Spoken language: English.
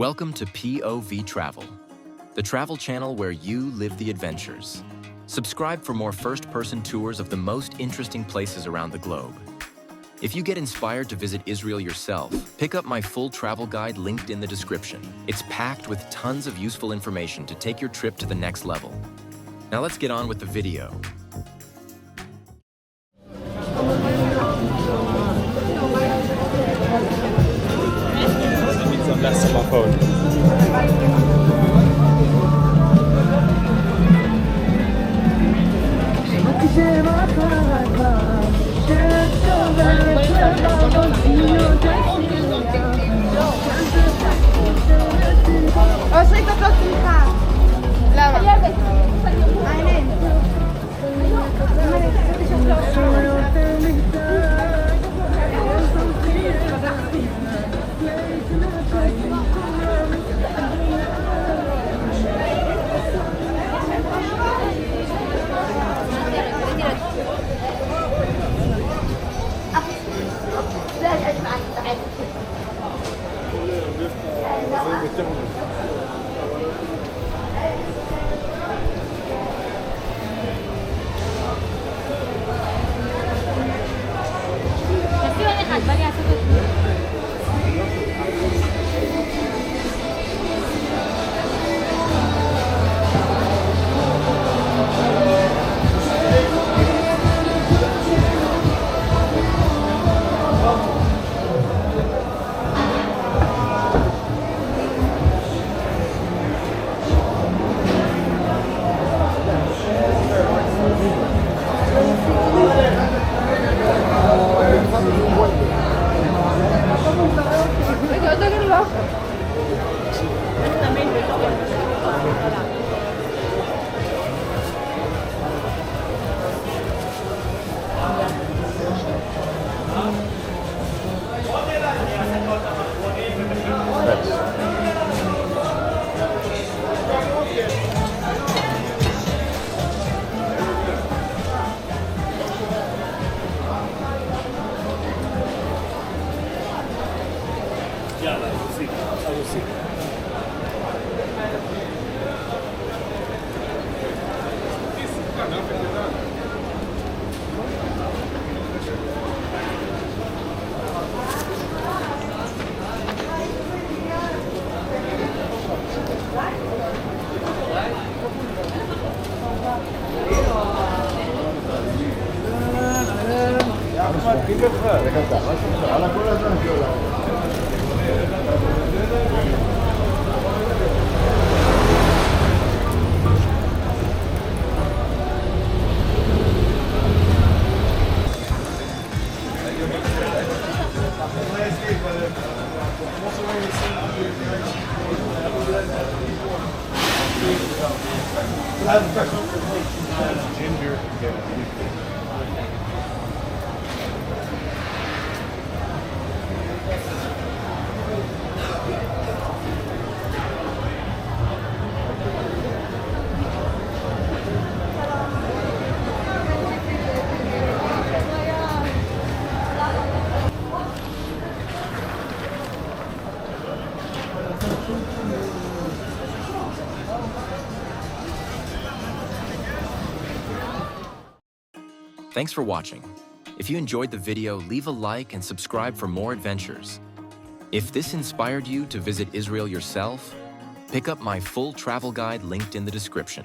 Welcome to POV Travel, the travel channel where you live the adventures. Subscribe for more first-person tours of the most interesting places around the globe. If you get inspired to visit Israel yourself, pick up my full travel guide linked in the description. It's packed with tons of useful information to take your trip to the next level. Now let's get on with the video. That's on my phone. عصيك تطلع لا عينين Thanks for watching. If you enjoyed the video, leave a like and subscribe for more adventures. If this inspired you to visit Israel yourself, pick up my full travel guide linked in the description.